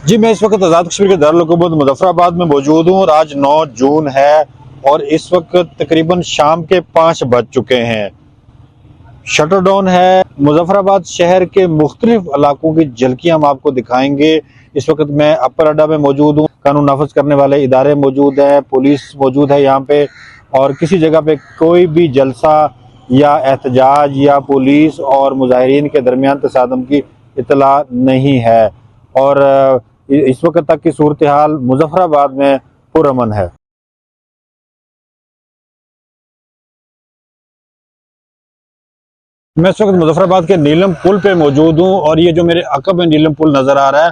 जी, मैं इस वक्त आज़ाद कश्मीर के दारुल हुकूमत मुज़फ़्फ़राबाद में मौजूद हूँ और आज 9 जून है और इस वक्त तकरीबन शाम के 5 बज चुके हैं। शटर डाउन है। मुज़फ़्फ़राबाद शहर के मुख्तलिफ इलाकों की झलकियाँ हम आपको दिखाएंगे। इस वक्त मैं अपर अड्डा में मौजूद हूँ। कानून नाफिज करने वाले इदारे मौजूद हैं, पुलिस मौजूद है यहाँ पे, और किसी जगह पे कोई भी जलसा या एहतजाज या पुलिस और मुजाहिरीन के दरमियान तसादम की इतला नहीं है। और इस वक्त तक की सूरत हाल मुज़फ़्फ़राबाद में पुरअमन है। मैं इस वक्त मुज़फ़्फ़राबाद के नीलम पुल पे मौजूद हूँ और ये जो मेरे अक़ब में नीलम पुल नज़र आ रहा है,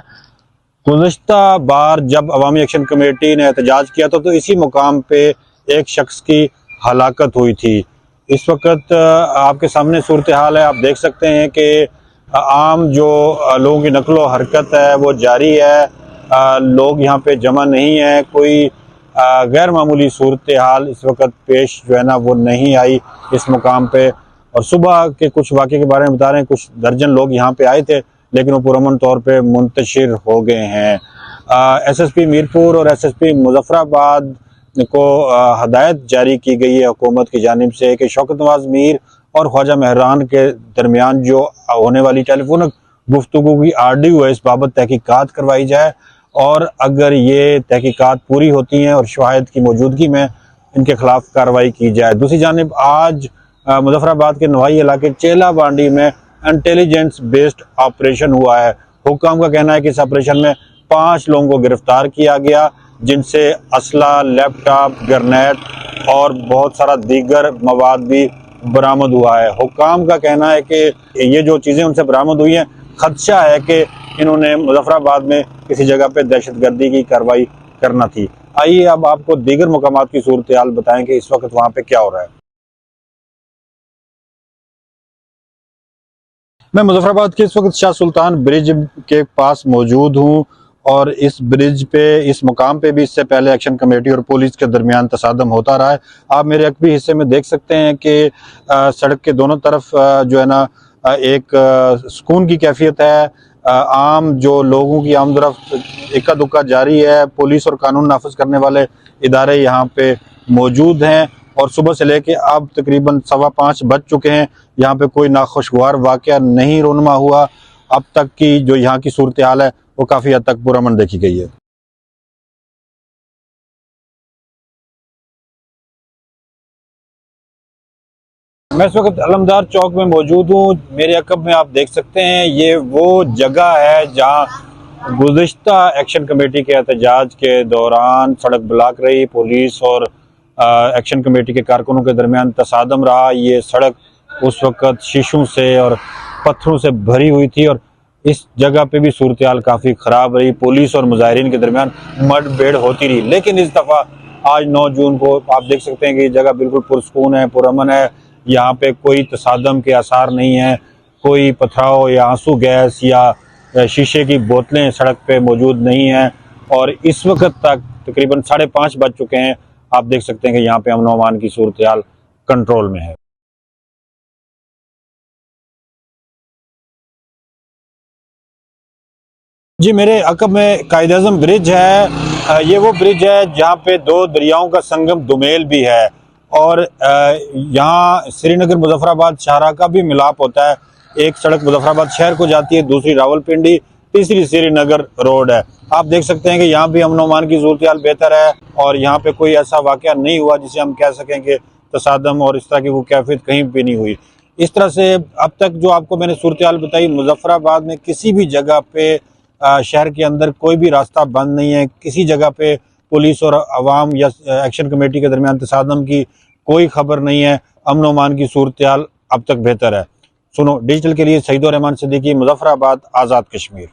गुज़िश्ता बार जब अवामी एक्शन कमेटी ने एहतजाज किया था तो इसी मुकाम पे एक शख्स की हलाकत हुई थी। इस वक्त आपके सामने सूरत हाल है, आप देख सकते हैं कि आम जो लोगों की नकलो हरकत है वो जारी है। लोग यहाँ पे जमा नहीं है, कोई गैर मामूली सूरत हाल इस वक्त पेश जो है ना वो नहीं आई इस मुकाम पे। और सुबह के कुछ वाक़े के बारे में बता रहे हैं, कुछ दर्जन लोग यहाँ पे आए थे लेकिन वो पुरअमन तौर पे मुंतशिर हो गए हैं। SSP मीरपुर और SSP मुज़फ़्फ़राबाद को हदायत जारी की गई है हुकूमत की जानिब से कि शौकत नवाज मीर और ख्वाजा महरान के दरमियान जो होने वाली टेलीफोनिक गुफ्तगू की आरडीओ है, इस बाबत तहकीकात करवाई जाए और अगर ये तहकीकात पूरी होती हैं और शवाहिद की मौजूदगी में इनके खिलाफ कार्रवाई की जाए। दूसरी जानिब आज मुज़फ़्फ़राबाद के नवाई इलाके चेला बांडी में इंटेलिजेंस बेस्ड ऑपरेशन हुआ है। हुक्काम का कहना है कि इस ऑपरेशन में 5 लोगों को गिरफ्तार किया गया, जिनसे असला, लैपटॉप, ग्रेनेड और बहुत सारा दीगर मवाद भी बरामद हुआ है। हुक्काम का कहना है कि ये जो चीज़ें उनसे बरामद हुई हैं, खदशा है कि इन्होंने मुज़फ़्फ़राबाद में किसी जगह पे दहशतगर्दी की कार्रवाई करना थी। आइए अब आपको दीगर मकामात की सूरत हाल बताएं कि इस वक्त वहाँ पे क्या हो रहा है। मैं मुज़फ़्फ़राबाद के इस वक्त शाह सुल्तान ब्रिज के पास मौजूद हूँ और इस ब्रिज पे, इस मुकाम पे भी इससे पहले एक्शन कमेटी और पुलिस के दरमियान तसादम होता रहा है। आप मेरे अक़बी हिस्से में देख सकते हैं कि सड़क के दोनों तरफ जो है ना एक सुकून की कैफियत है। आम जो लोगों की आमदरफ्त इक्का दुक्का जारी है। पुलिस और कानून नाफिज करने वाले इदारे यहाँ पे मौजूद हैं और सुबह से लेके अब तकरीबन 5:15 बज चुके हैं। यहाँ पे कोई नाखुशगवार वाक़या नहीं रोनमा हुआ। अब तक की जो यहाँ की सूरत हाल है वो काफ़ी हद तक पुरअमन देखी गई है। मैं इस वक्त अलमदार चौक में मौजूद हूँ। मेरे अक़ब में आप देख सकते हैं ये वो जगह है जहाँ गुज़िश्ता एक्शन कमेटी के एहतजाज के दौरान सड़क ब्लॉक रही, पुलिस और एक्शन कमेटी के कारकुनों के दरमियान तसादम रहा। ये सड़क उस वक्त शीशों से और पत्थरों से भरी हुई थी और इस जगह पे भी सूरत हाल काफ़ी ख़राब रही। पुलिस और मुजाहिरीन के दरमियान मुठभेड़ होती रही, लेकिन इस दफ़ा आज 9 जून को आप देख सकते हैं कि ये जगह बिल्कुल पुरसकून है, पुरअमन है। यहाँ पे कोई तसादम के आसार नहीं है, कोई पथराव या आंसू गैस या शीशे की बोतलें सड़क पे मौजूद नहीं हैं और इस वक्त तक तकरीबन 5:30 बज चुके हैं। आप देख सकते हैं कि यहाँ पे अमन व अमान की सूरत हाल कंट्रोल में है। जी, मेरे अक़ब में कायद-ए-आज़म ब्रिज है। ये वो ब्रिज है जहाँ पे 2 दरियाओं का संगम दुमेल भी है और यहाँ श्रीनगर मुज़फ़्फ़राबाद शाहराह का भी मिलाप होता है। एक सड़क मुज़फ़्फ़राबाद शहर को जाती है, दूसरी रावलपिंडी, तीसरी श्रीनगर रोड है। आप देख सकते हैं कि यहाँ भी अमन व अमान की सूरत हाल बेहतर है और यहाँ पे कोई ऐसा वाक़या नहीं हुआ जिसे हम कह सकें कि तसादम और इस तरह की वो कैफियत कहीं भी नहीं हुई। इस तरह से अब तक जो आपको मैंने सूरत हाल बताई, मुज़फ़्फ़राबाद में किसी भी जगह पे शहर के अंदर कोई भी रास्ता बंद नहीं है। किसी जगह पे पुलिस और अवाम या एक्शन कमेटी के दरमियान तसादम की कोई खबर नहीं है। अमन व अमान की सूरत हाल अब तक बेहतर है। सुनो डिजिटल के लिए सईद रहमान सिद्दीकी, मुज़फ़्फ़राबाद, आज़ाद कश्मीर।